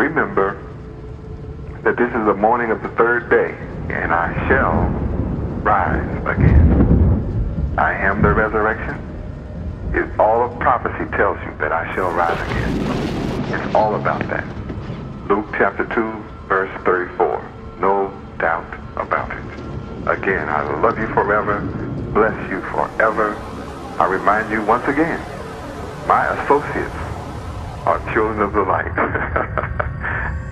Remember that this is the morning of the third day, and I shall rise again. I am the resurrection. All of prophecy tells you that I shall rise again. It's all about that. Luke chapter 2, verse 34. No doubt about it. Again, I love you forever, bless you forever. I remind you once again, my associates are children of the light.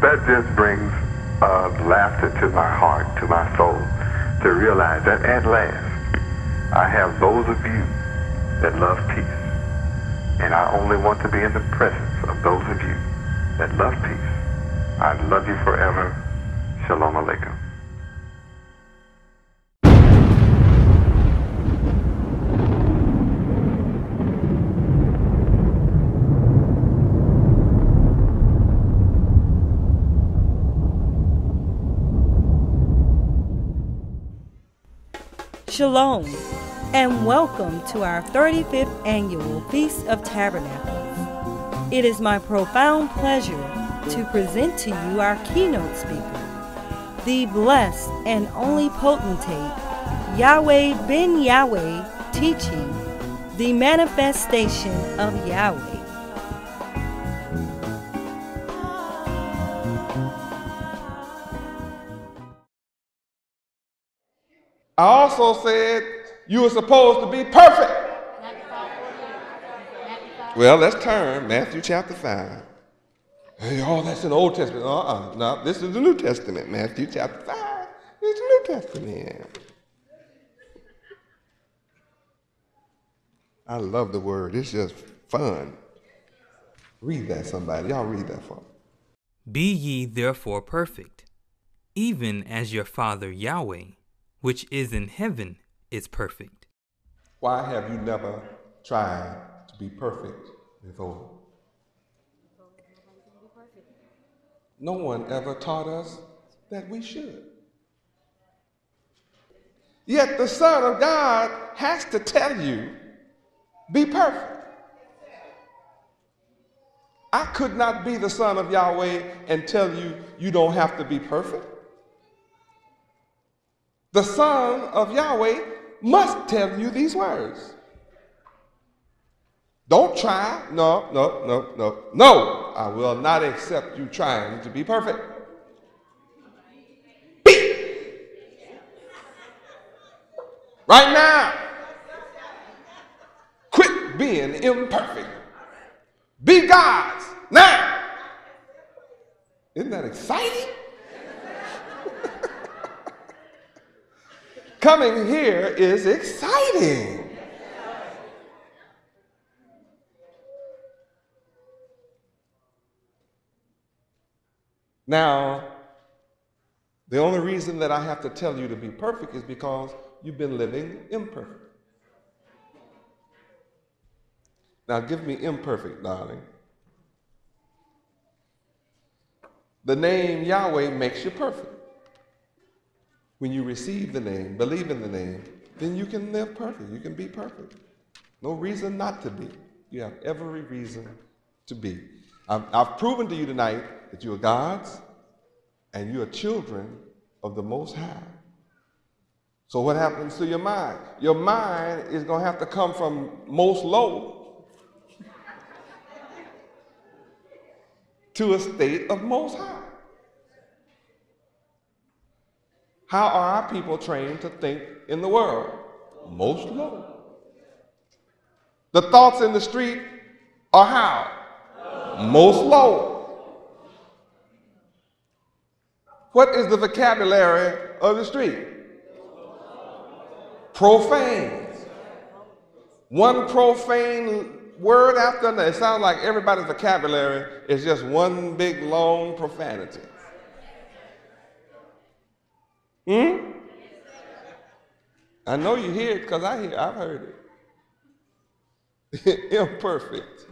That just brings laughter to my heart, to my soul, to realize that at last I have those of you that love peace. And I only want to be in the presence of those of you that love peace. I love you forever. Shalom Aleichem. Shalom, and welcome to our 35th annual Feast of Tabernacles. It is my profound pleasure to present to you our keynote speaker, the blessed and only potentate, Yahweh ben Yahweh, teaching the manifestation of Yahweh. I also said you were supposed to be perfect. Well, let's turn Matthew chapter 5. Hey, oh, that's in the Old Testament. No, this is the New Testament. Matthew chapter 5 is the New Testament. I love the word. It's just fun. Read that, somebody. Y'all read that for me. Be ye therefore perfect, even as your Father Yahweh, which is in heaven, is perfect. Why have you never tried to be perfect before? No one ever taught us that we should. Yet the Son of God has to tell you, be perfect. I could not be the Son of Yahweh and tell you, you don't have to be perfect. The Son of Yahweh must tell you these words. Don't try. No. I will not accept you trying to be perfect. Be. Right now. Quit being imperfect. Be God's now. Isn't that exciting? Coming here is exciting. Now, the only reason that I have to tell you to be perfect is because you've been living imperfect. Now, give me imperfect, darling. The name Yahweh makes you perfect. When you receive the name, believe in the name, then you can live perfect. You can be perfect. No reason not to be. You have every reason to be. I've proven to you tonight that you are God's and you are children of the Most High. So what happens to your mind? Your mind is going to have to come from most low to a state of most high. How are our people trained to think in the world? Most low. The thoughts in the street are how? Most low. What is the vocabulary of the street? Profane. One profane word after another. It sounds like everybody's vocabulary is just one big long profanity. I know you hear it because I've heard it. Imperfect.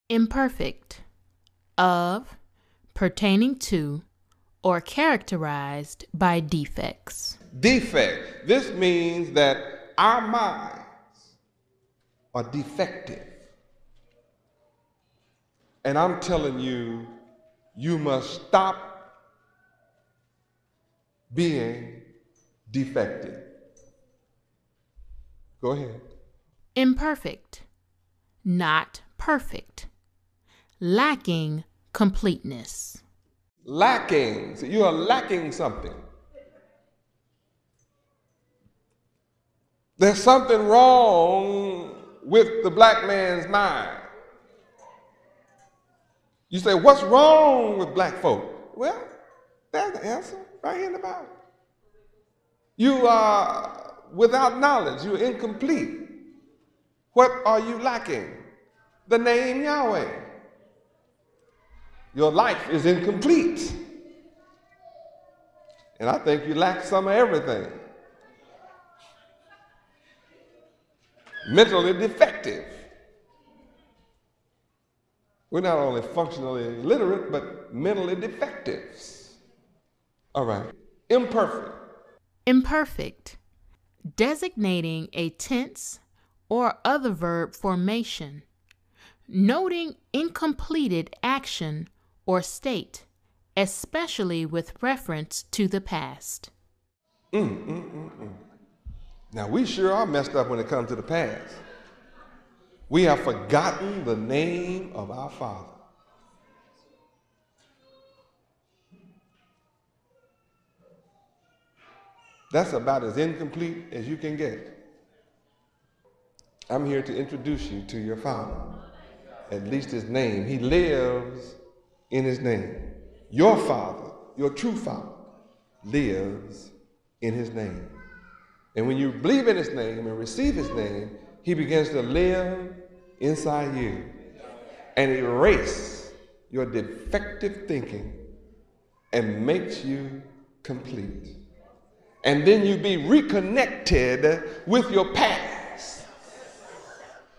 Imperfect. Of, pertaining to, or characterized by defects. Defect. This means that our minds are defective. And I'm telling you, you must stop being defective. Go ahead. Imperfect, not perfect, lacking completeness. Lacking. So you are lacking something. There's something wrong with the black man's mind. You say, what's wrong with black folk? Well, there's the answer right here in the Bible. You are without knowledge. You're incomplete. What are you lacking? The name Yahweh. Your life is incomplete. And I think you lack some of everything. Mentally defective. We're not only functionally illiterate, but mentally defectives. All right. Imperfect. Imperfect, designating a tense or other verb formation, noting incompleted action or state, especially with reference to the past. Now, we sure are messed up when it comes to the past. We have forgotten the name of our Father. That's about as incomplete as you can get. I'm here to introduce you to your Father, at least his name. He lives in his name. Your Father, your true Father, lives in his name. And when you believe in his name and receive his name, he begins to live inside you and erase your defective thinking and makes you complete. And then you be reconnected with your past,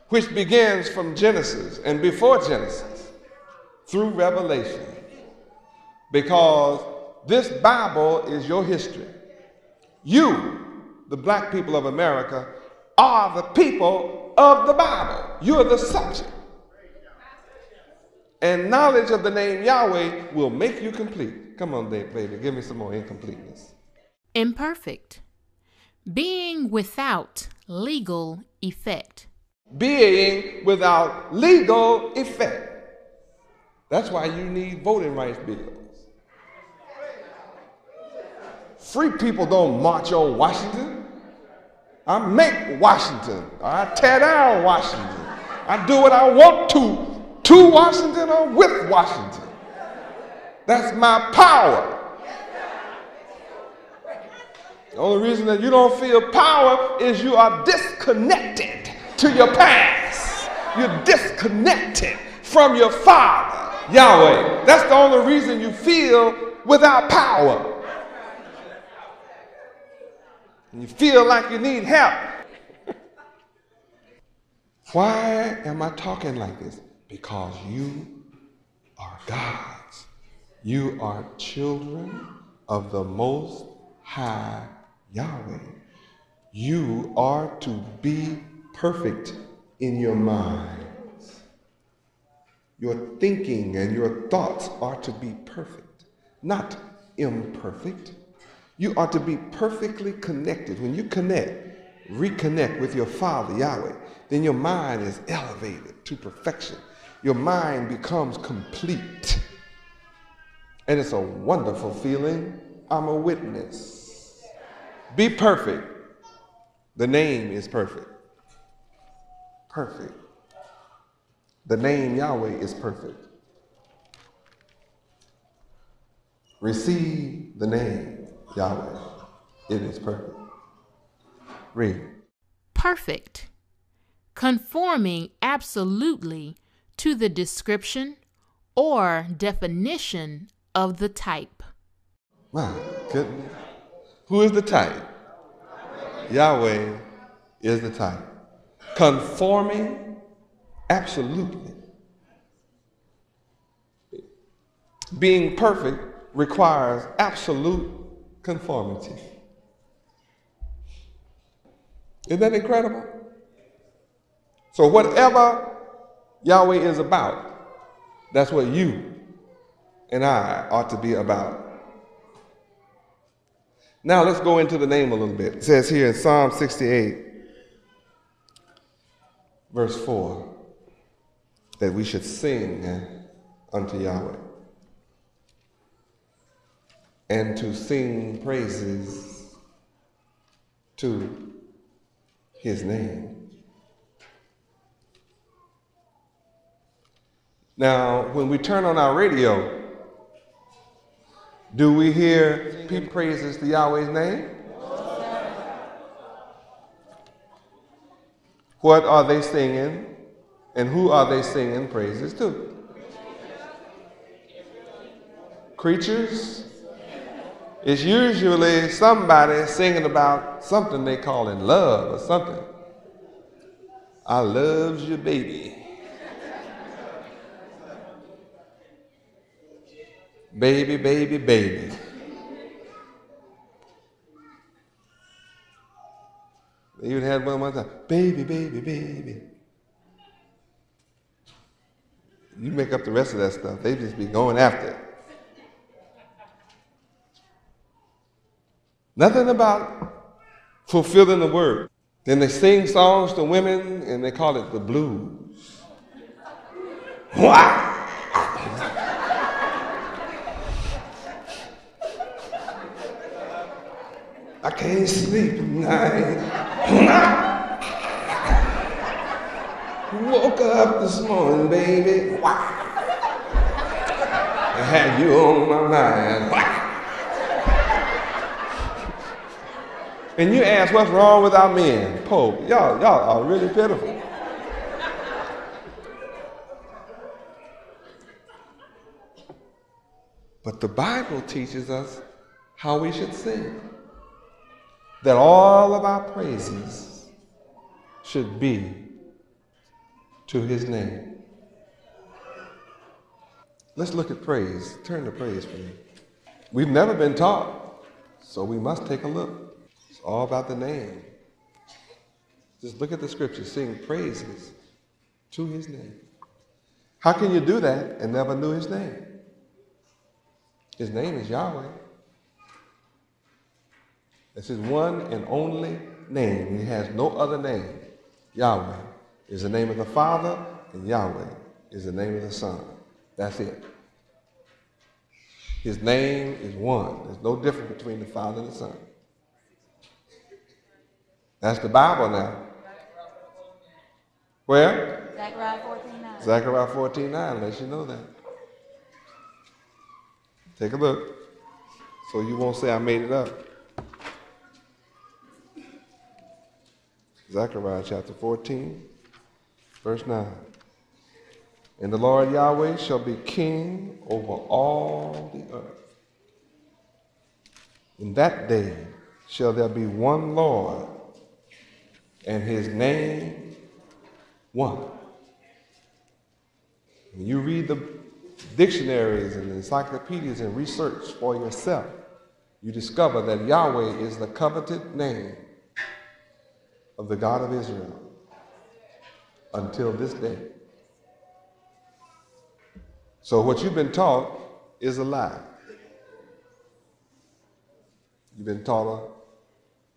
which begins from Genesis and before Genesis through Revelation, because this Bible is your history. You, the black people of America, are the people of the Bible. You're the subject. And knowledge of the name Yahweh will make you complete. Come on, baby, give me some more incompleteness. Imperfect, being without legal effect. Being without legal effect. That's why you need voting rights bills. Free people don't march on Washington. I make Washington. I tear down Washington. I do what I want to Washington or with Washington. That's my power. The only reason that you don't feel power is you are disconnected to your past. You're disconnected from your Father, Yahweh. That's the only reason you feel without power. And you feel like you need help. Why am I talking like this? Because you are God's. You are children of the Most High Yahweh. You are to be perfect in your minds. Your thinking and your thoughts are to be perfect, not imperfect. You are to be perfectly connected. When you reconnect with your Father, Yahweh, then your mind is elevated to perfection. Your mind becomes complete. And it's a wonderful feeling. I'm a witness. Be perfect. The name is perfect. Perfect. The name Yahweh is perfect. Receive the name Yahweh. It is perfect. Read. Perfect, conforming absolutely to the description or definition of the type. My goodness. Who is the type? Yahweh is the type. Conforming absolutely. Being perfect requires absolute conformity. Isn't that incredible? So whatever Yahweh is about, that's what you and I ought to be about. Now let's go into the name a little bit. It says here in Psalm 68, verse 4, that we should sing unto Yahweh and to sing praises to his name. Now, when we turn on our radio, do we hear people praises to Yahweh's name? What are they singing, and who are they singing praises to? Creatures? It's usually somebody singing about something they call in love or something. I loves you, baby. Baby, baby, baby. You had one time, baby, baby, baby. You make up the rest of that stuff. They just be going after it. Nothing about fulfilling the word. Then they sing songs to women and they call it the blues. Wow! I can't sleep tonight. Woke up this morning, baby. I had you on my mind. And you ask, what's wrong with our men? Pope, y'all are really pitiful. But the Bible teaches us how we should sing. That all of our praises should be to his name. Let's look at praise. Turn to praise for me. We've never been taught, so we must take a look. It's all about the name. Just look at the scripture, sing praises to his name. How can you do that and never knew his name? His name is Yahweh. It's his one and only name. He has no other name. Yahweh is the name of the Father, and Yahweh is the name of the Son. That's it. His name is one. There's no difference between the Father and the Son. That's the Bible now. Where? Zechariah 14:9. Zechariah 14:9 lets you know that. Take a look so you won't say I made it up. Zechariah chapter 14, verse 9. And the Lord Yahweh shall be king over all the earth. In that day shall there be one Lord, and his name one. When you read the dictionaries and encyclopedias and research for yourself, you discover that Yahweh is the coveted name of the God of Israel until this day. So what you've been taught is a lie. You've been taught a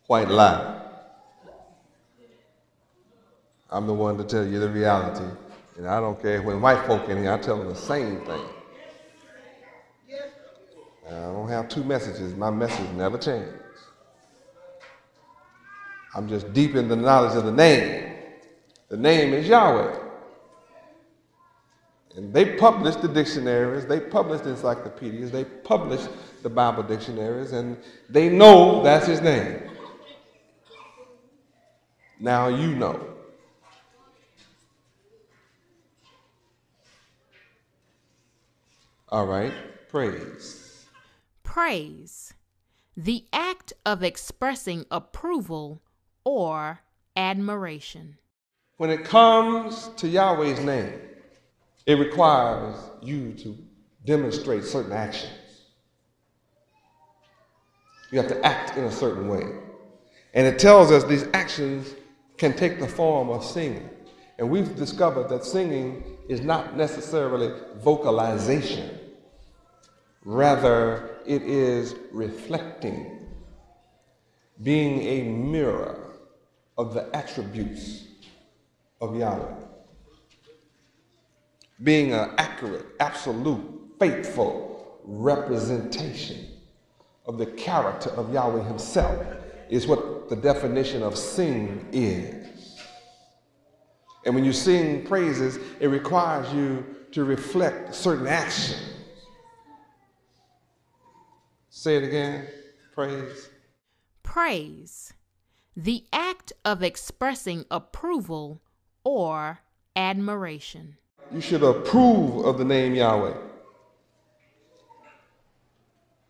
white lie. I'm the one to tell you the reality. And I don't care when white folk in here, I tell them the same thing. I don't have two messages. My message never changes. I'm just deep in the knowledge of the name. The name is Yahweh. And they published the dictionaries, they published the encyclopedias, they published the Bible dictionaries, and they know that's his name. Now you know. All right, praise. Praise, the act of expressing approval or admiration. When it comes to Yahweh's name, it requires you to demonstrate certain actions. You have to act in a certain way. And it tells us these actions can take the form of singing. And we've discovered that singing is not necessarily vocalization. Rather, it is reflecting, being a mirror of the attributes of Yahweh. Being an accurate, absolute, faithful representation of the character of Yahweh himself is what the definition of sing is. And when you sing praises, it requires you to reflect certain actions. Say it again. Praise. Praise. The act of expressing approval or admiration. You should approve of the name Yahweh.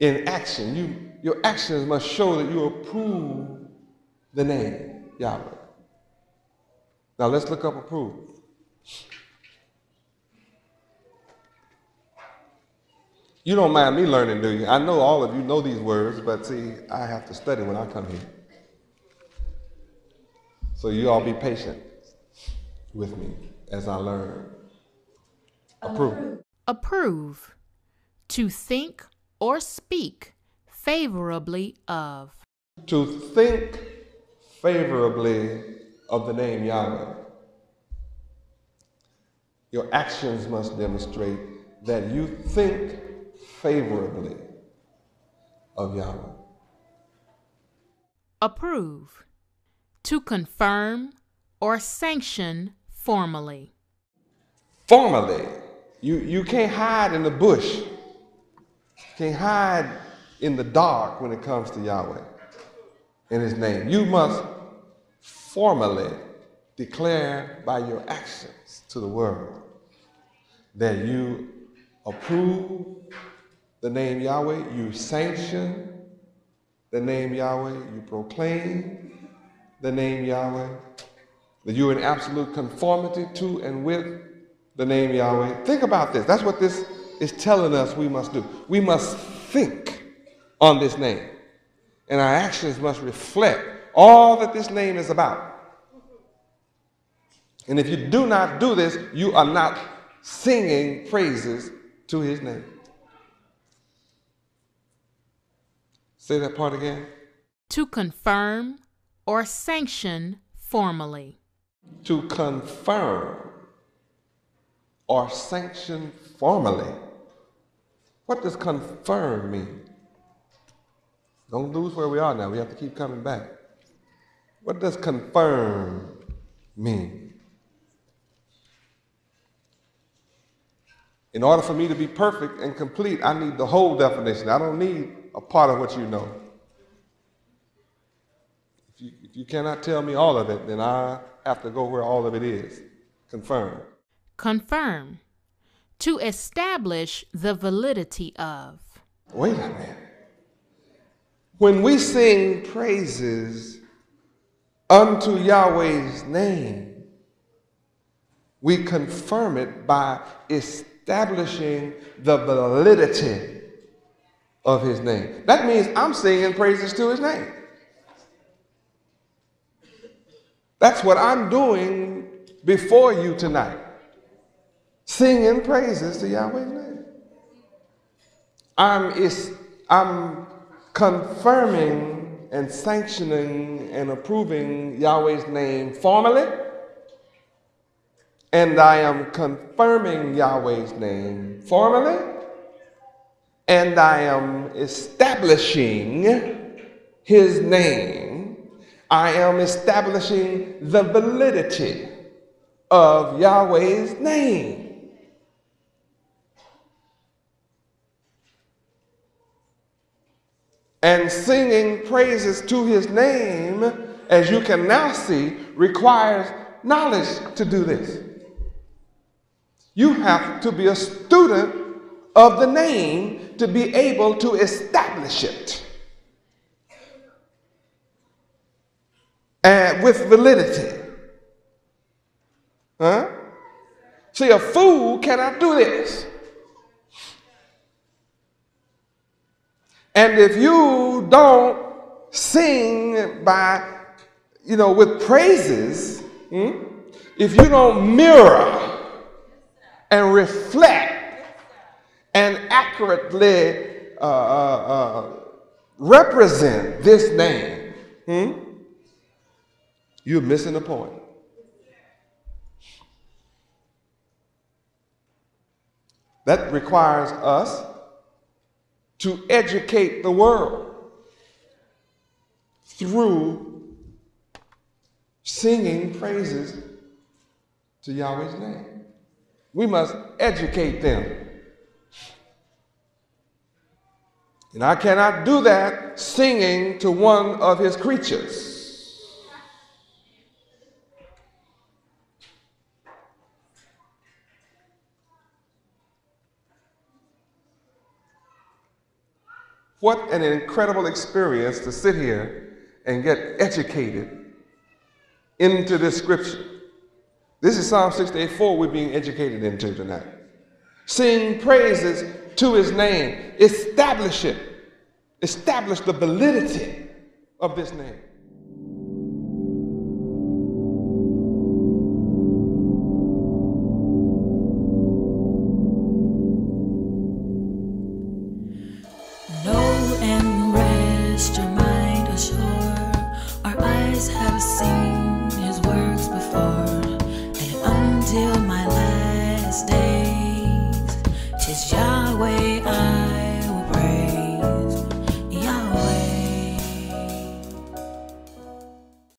In action, your actions must show that you approve the name Yahweh. Now let's look up approve. You don't mind me learning, do you? I know all of you know these words, but see, I have to study when I come here. So you all be patient with me as I learn. Approve. Approve. To think or speak favorably of. To think favorably of the name Yahweh. Your actions must demonstrate that you think favorably of Yahweh. Approve. To confirm or sanction formally. Formally. You can't hide in the bush. Can't hide in the dark when it comes to Yahweh and his name. You must formally declare by your actions to the world that you approve the name Yahweh, you sanction the name Yahweh, you proclaim the name Yahweh, that you're in absolute conformity to and with the name Yahweh. Think about this. That's what this is telling us we must do. We must think on this name, and our actions must reflect all that this name is about. And if you do not do this, you are not singing praises to his name. Say that part again. To confirm or sanction formally. To confirm or sanction formally. What does confirm mean? Don't lose where we are now. We have to keep coming back. What does confirm mean? In order for me to be perfect and complete, I need the whole definition. I don't need a part of what you know. If you cannot tell me all of it, then I have to go where all of it is. Confirm. Confirm. To establish the validity of. Wait a minute. When we sing praises unto Yahweh's name, we confirm it by establishing the validity of his name. That means I'm singing praises to his name. That's what I'm doing before you tonight. Singing praises to Yahweh's name. I'm confirming and sanctioning and approving Yahweh's name formally, and I am confirming Yahweh's name formally, and I am establishing his name. I am establishing the validity of Yahweh's name. And singing praises to his name, as you can now see, requires knowledge to do this. You have to be a student of the name to be able to establish it. And with validity. Huh? See, a fool cannot do this. And if you don't sing by, with praises, if you don't mirror and reflect and accurately represent this name, you're missing the point. That requires us to educate the world through singing praises to Yahweh's name. We must educate them. And I cannot do that singing to one of his creatures. What an incredible experience to sit here and get educated into this scripture. This is Psalm 68:4 we're being educated into tonight. Sing praises to his name. Establish it. Establish the validity of this name. Know and rest your mind assured. Our eyes have seen